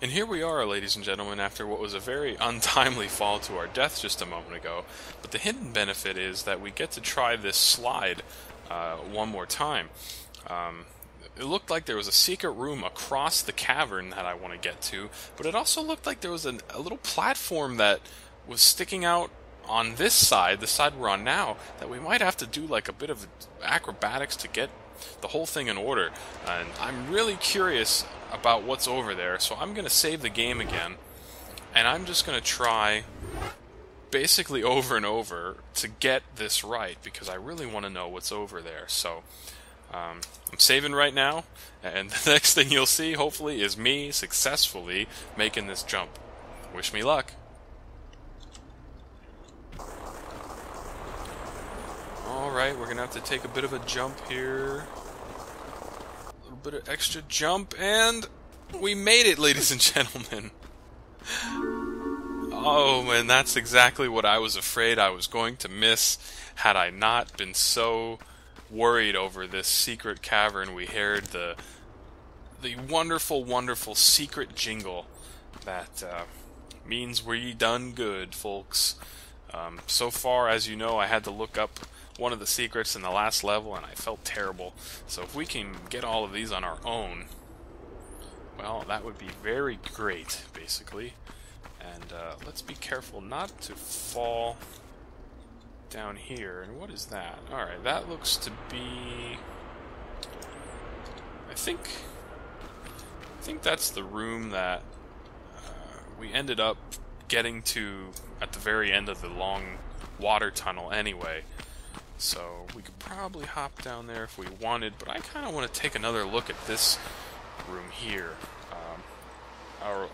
And here we are, ladies and gentlemen, after what was a very untimely fall to our death just a moment ago. But the hidden benefit is that we get to try this slide one more time. It looked like there was a secret room across the cavern that I want to get to, but it also looked like there was a little platform that was sticking out on this side, the side we're on now, that we might have to do like a bit of acrobatics to get the whole thing in order. And I'm really curious about what's over there, so I'm going to save the game again, and I'm just going to try basically over and over to get this right, because I really want to know what's over there. So I'm saving right now, and the next thing you'll see, hopefully, is me successfully making this jump. Wish me luck. Alright, we're going to have to take a bit of a jump here. A little bit of extra jump, and we made it, ladies and gentlemen. Oh, man, that's exactly what I was afraid I was going to miss had I not been so worried over this secret cavern. We heard the wonderful, wonderful secret jingle that means we done good, folks. So far, as you know, I had to look up one of the secrets in the last level, and I felt terrible. So if we can get all of these on our own, well, that would be very great, basically. And let's be careful not to fall down here. And what is that? Alright, that looks to be... I think that's the room that we ended up getting to at the very end of the long water tunnel anyway. So we could probably hop down there if we wanted, but I kind of want to take another look at this room here.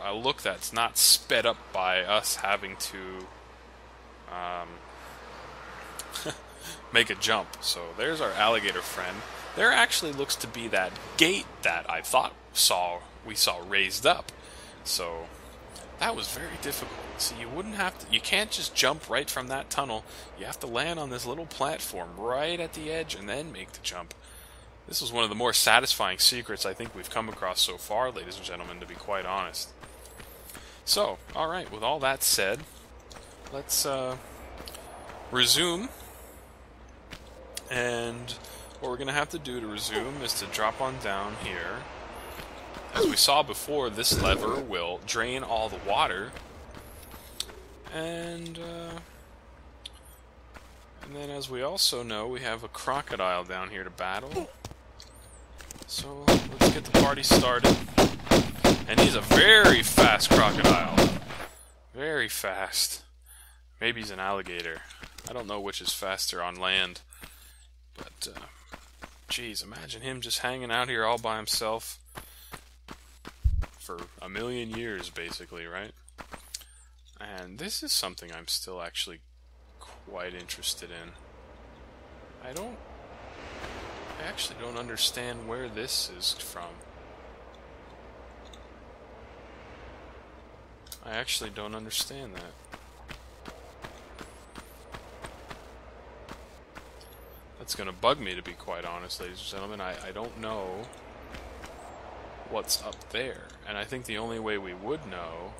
A look that's not sped up by us having to make a jump. So there's our alligator friend. There actually looks to be that gate that I thought we saw raised up. So that was very difficult. See, you can't just jump right from that tunnel. You have to land on this little platform right at the edge and then make the jump. This was one of the more satisfying secrets I think we've come across so far, ladies and gentlemen, to be quite honest. So, alright, with all that said, let's resume. And what we're going to have to do to resume is to drop on down here. As we saw before, this lever will drain all the water. And then, as we also know, we have a crocodile down here to battle. So let's get the party started. And he's a very fast crocodile. Very fast. Maybe he's an alligator. I don't know which is faster on land. But, geez, imagine him just hanging out here all by himself for a million years, basically, right? And this is something I'm still actually quite interested in. I actually don't understand where this is from. I actually don't understand that. That's gonna bug me, to be quite honest, ladies and gentlemen. I don't know what's up there. And I think the only way we would know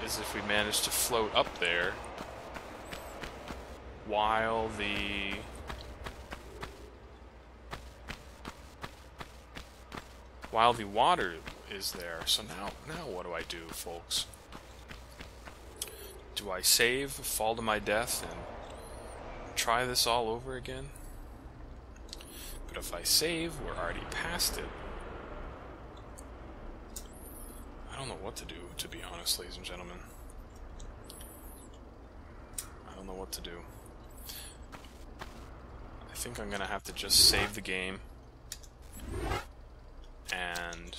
is if we managed to float up there while the water is there. So now what do I do, folks? Do I save, fall to my death, and try this all over again? But if I save, we're already past it. I don't know what to do, to be honest, ladies and gentlemen. I don't know what to do. I think I'm gonna have to just save the game and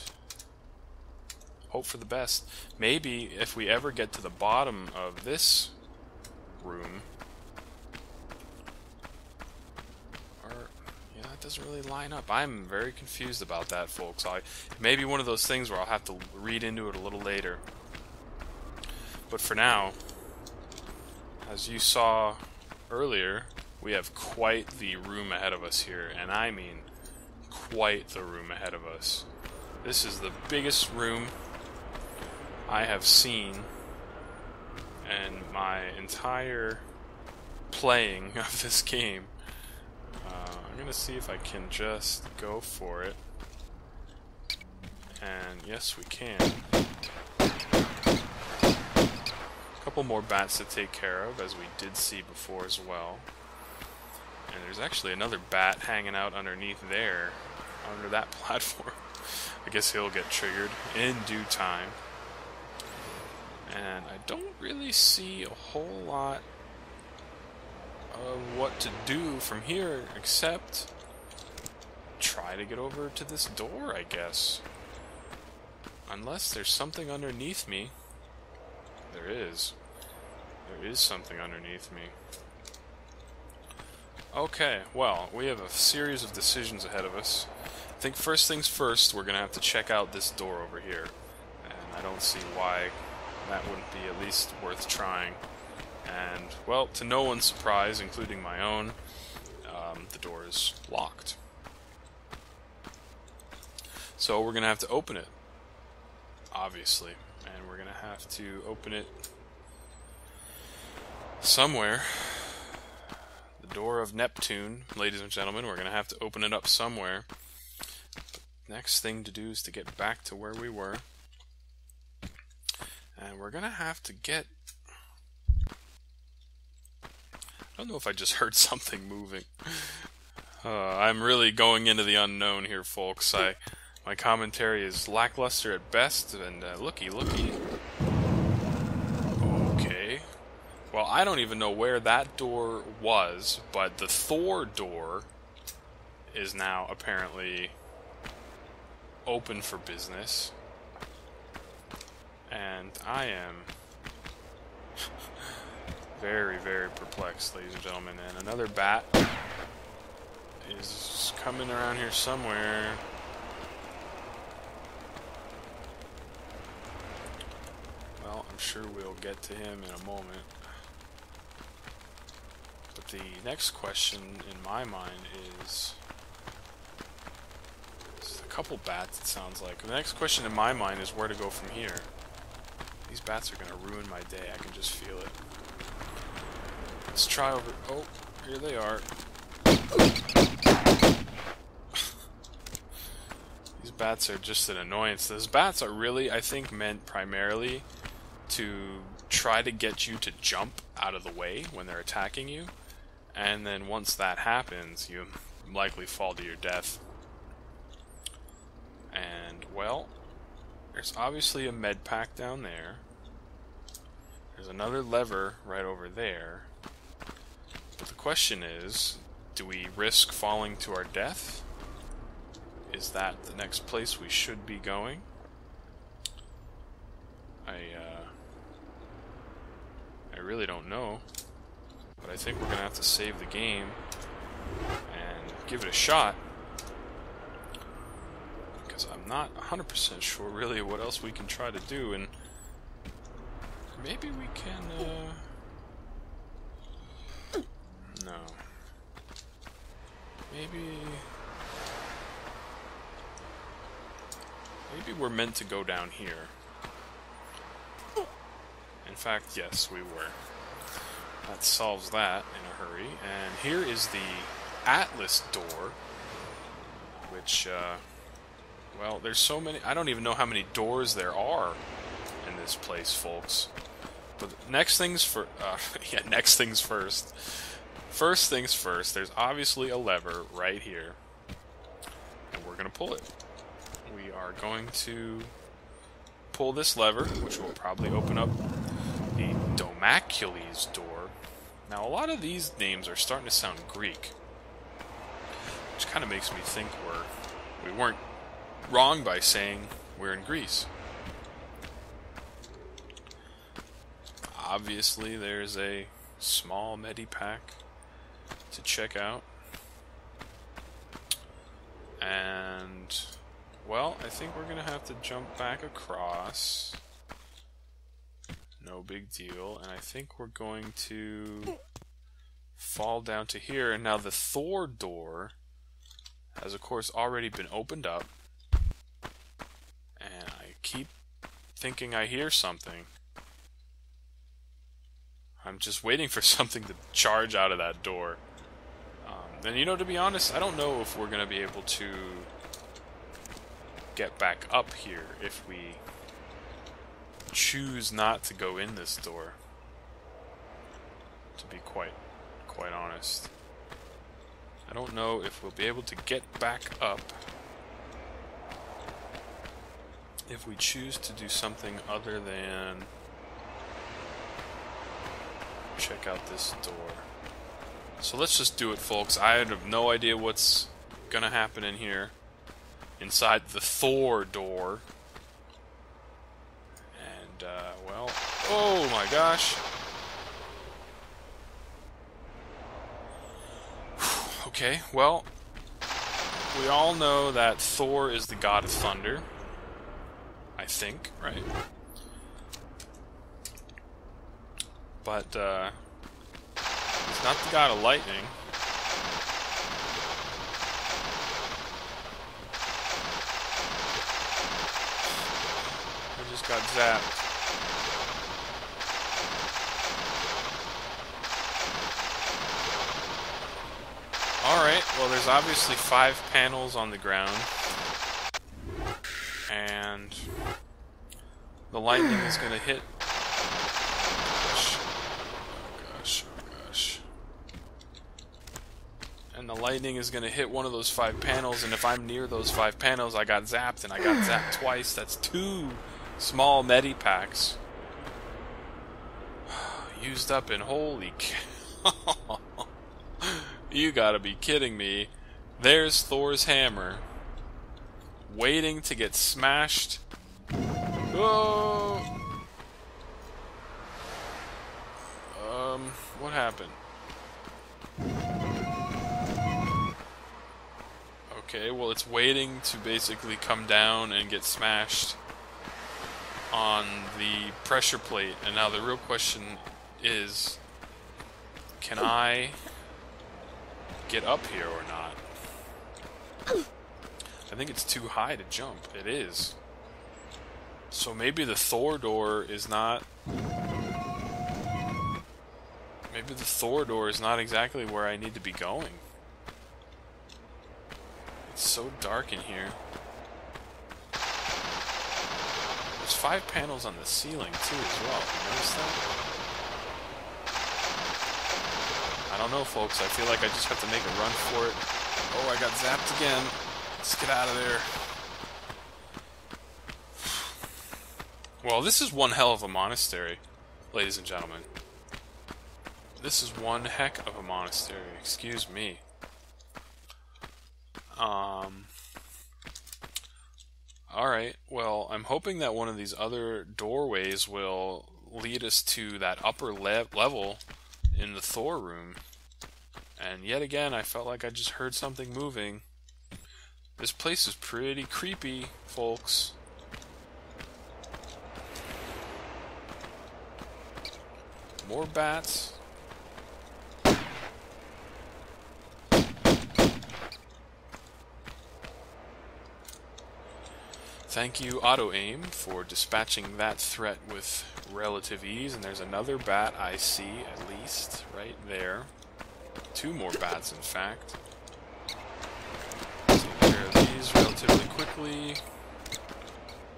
hope for the best. Maybe if we ever get to the bottom of this room, that doesn't really line up. I'm very confused about that, folks. It may be one of those things where I'll have to read into it a little later. But for now, as you saw earlier, we have quite the room ahead of us here, and I mean quite the room ahead of us. This is the biggest room I have seen in my entire playing of this game. I'm gonna see if I can just go for it. And yes, we can. A couple more bats to take care of, as we did see before as well. And there's actually another bat hanging out underneath there, under that platform. I guess he'll get triggered in due time. And I don't really see a whole lot of what to do from here, except try to get over to this door, I guess. Unless there's something underneath me. There is. There is something underneath me. Okay, well, we have a series of decisions ahead of us. I think first things first, we're going to have to check out this door over here. And I don't see why that wouldn't be at least worth trying. And, well, to no one's surprise, including my own, the door is locked. So we're going to have to open it, obviously. And we're going to have to open it somewhere. The door of Neptune, ladies and gentlemen, we're going to have to open it up somewhere. Next thing to do is to get back to where we were. And we're going to have to get... I don't know if I just heard something moving. I'm really going into the unknown here, folks. My commentary is lackluster at best, and looky. Okay. Well, I don't even know where that door was, but the Thor door is now apparently open for business. And I am very, very perplexed, ladies and gentlemen. And another bat is coming around here somewhere. Well, I'm sure we'll get to him in a moment. But the next question in my mind is... There's a couple bats, it sounds like. The next question in my mind is where to go from here. These bats are going to ruin my day, I can just feel it. Let's try over... Oh, here they are. These bats are just an annoyance. Those bats are really, I think, meant primarily to try to get you to jump out of the way when they're attacking you. And then once that happens, you likely fall to your death. And, well, there's obviously a med pack down there. There's another lever right over there. But the question is, do we risk falling to our death? Is that the next place we should be going? I really don't know. But I think we're going to have to save the game and give it a shot. Because I'm not 100% sure really what else we can try to do, and maybe we can, no. Maybe we're meant to go down here. In fact, yes, we were. That solves that in a hurry. And here is the Atlas door, which, well, there's so many... I don't even know how many doors there are in this place, folks. But next things next things first. First things first, there's obviously a lever right here. And we're going to pull it. We are going to pull this lever, which will probably open up the Domacules door. Now, a lot of these names are starting to sound Greek, which kind of makes me think we weren't wrong by saying we're in Greece. Obviously, there's a small medipack to check out. And, well, I think we're going to have to jump back across. No big deal. And I think we're going to fall down to here. And now the Thor door has, of course, already been opened up. keep thinking I hear something. I'm just waiting for something to charge out of that door. And you know, to be honest, I don't know if we're going to be able to get back up here if we choose not to go in this door. To be quite honest. I don't know if we'll be able to get back up if we choose to do something other than check out this door. So let's just do it, folks. I have no idea what's gonna happen in here. Inside the Thor door. And, well... Oh my gosh! Okay, well... We all know that Thor is the god of thunder. I think, right? But, he's not the god of lightning. I just got zapped. Alright, well there's obviously 5 panels on the ground. And the lightning is gonna hit. And the lightning is going to hit one of those 5 panels, and if I'm near those 5 panels, I got zapped, and I got zapped twice. That's 2 small medipacks used up, and holy cow. You gotta be kidding me. There's Thor's hammer, waiting to get smashed. Oh! What happened? Okay, well it's waiting to basically come down and get smashed on the pressure plate, and now the real question is, can I get up here or not? I think it's too high to jump. It is. So maybe the Thor door is not... Maybe the Thor door is not exactly where I need to be going. It's so dark in here. There's 5 panels on the ceiling too as well. You notice that? I don't know, folks. I feel like I just have to make a run for it. Oh, I got zapped again. Let's get out of there. Well, this is one hell of a monastery, ladies and gentlemen. This is one heck of a monastery. Excuse me. Alright, well, I'm hoping that one of these other doorways will lead us to that upper level in the Thor room. And yet again, I felt like I just heard something moving. This place is pretty creepy, folks. More bats. Thank you, Auto-Aim, for dispatching that threat with relative ease. And there's another bat I see, at least, right there. 2 more bats, in fact. Take care of these relatively quickly.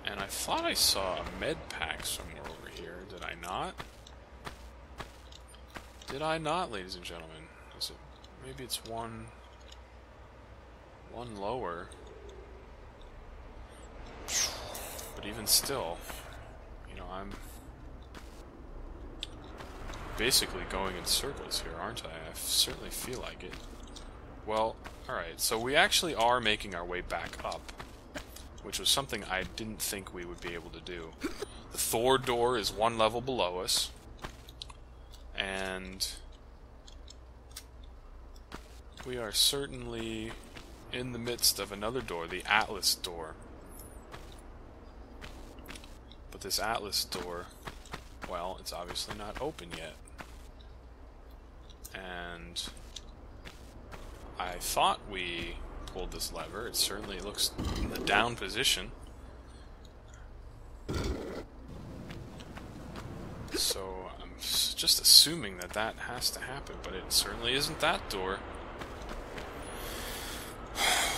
And I thought I saw a med pack somewhere over here. Did I not? Did I not, ladies and gentlemen? Is it? Maybe it's one lower. But even still, you know, I'm basically going in circles here, aren't I? I certainly feel like it. Well, alright, so we actually are making our way back up, which was something I didn't think we would be able to do. The Thor door is 1 level below us, and we are certainly in the midst of another door, the Atlas door. But this Atlas door, well, it's obviously not open yet. And I thought we pulled this lever. It certainly looks in the down position. just assuming that that has to happen, but it certainly isn't that door.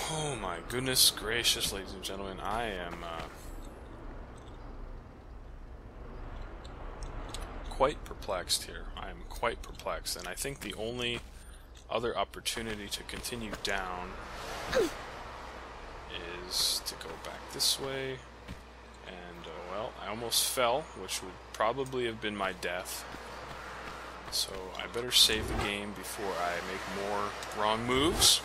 Oh my goodness gracious, ladies and gentlemen, I am quite perplexed here. I am quite perplexed, and I think the only other opportunity to continue down is to go back this way, and well, I almost fell, which would probably have been my death. So I better save the game before I make more wrong moves.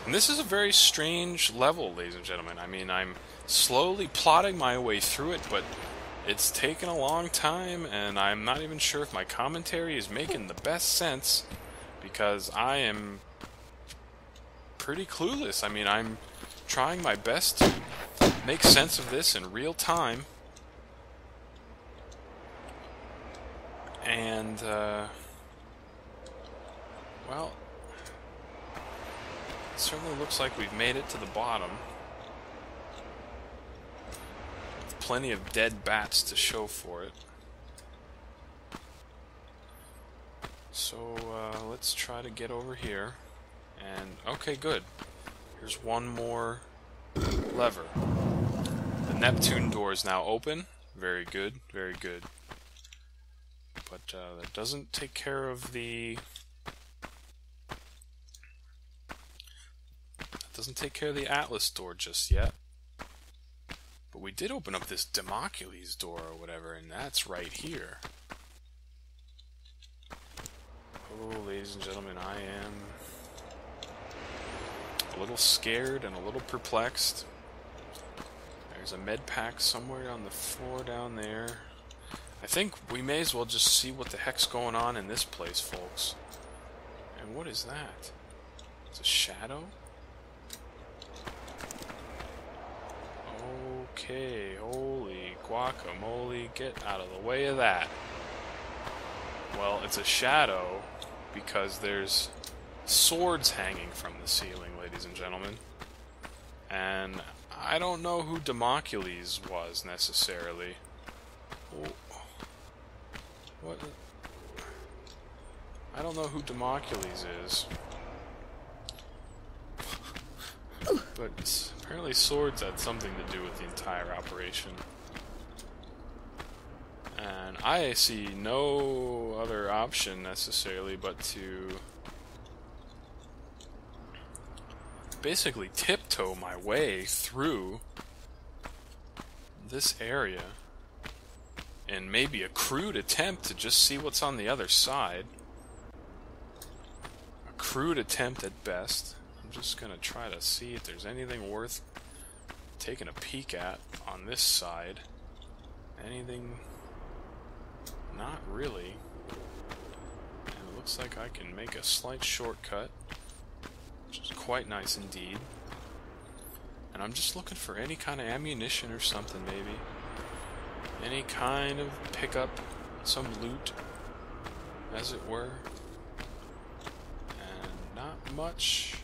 And this is a very strange level, ladies and gentlemen. I mean, I'm slowly plotting my way through it, but it's taken a long time, and I'm not even sure if my commentary is making the best sense, because I am pretty clueless. I mean, I'm trying my best to make sense of this in real time, and, well, it certainly looks like we've made it to the bottom. With plenty of dead bats to show for it. So, let's try to get over here. And, okay, good. Here's one more lever. The Neptune door is now open. Very good, very good. But, that doesn't take care of the... Doesn't take care of the Atlas door just yet. But we did open up this Democules door or whatever, and that's right here. Oh, ladies and gentlemen, I am a little scared and a little perplexed. There's a med pack somewhere on the floor down there. I think we may as well just see what the heck's going on in this place, folks. And what is that? It's a shadow? Okay, holy guacamole, get out of the way of that. Well, it's a shadow because there's swords hanging from the ceiling, ladies and gentlemen. And I don't know who Democules was, necessarily. Oh. What? I don't know who Democules is. But apparently swords had something to do with the entire operation. And I see no other option necessarily but to basically tiptoe my way through this area and maybe a crude attempt to just see what's on the other side. A crude attempt at best. I'm just gonna try to see if there's anything worth taking a peek at on this side. Anything? Not really. And it looks like I can make a slight shortcut, which is quite nice indeed. And I'm just looking for any kind of ammunition or something, maybe. Any kind of pickup, some loot, as it were. And not much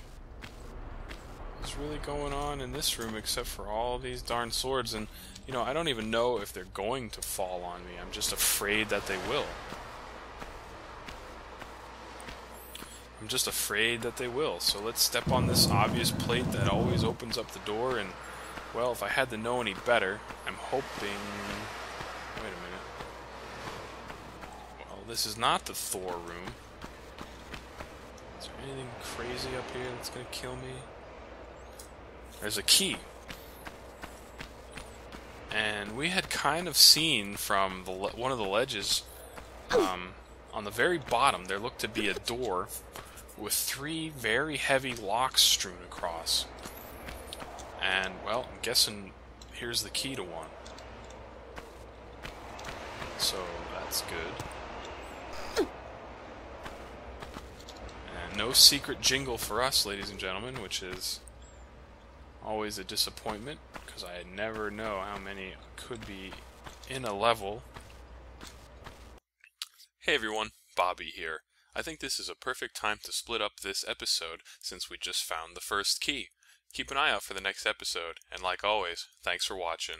is really going on in this room except for all these darn swords. And, you know, I don't even know if they're going to fall on me. I'm just afraid that they will. I'm just afraid that they will. So let's step on this obvious plate that always opens up the door. And, well, if I had to know any better, I'm hoping... Wait a minute. Well, this is not the Thor room. Is there anything crazy up here that's going to kill me? There's a key. And we had kind of seen from the one of the ledges, on the very bottom, there looked to be a door with 3 very heavy locks strewn across. And, well, I'm guessing here's the key to one. So, that's good. And no secret jingle for us, ladies and gentlemen, which is always a disappointment, because I never know how many could be in a level. Hey everyone, Bobby here. I think this is a perfect time to split up this episode since we just found the first key. Keep an eye out for the next episode, and like always, thanks for watching.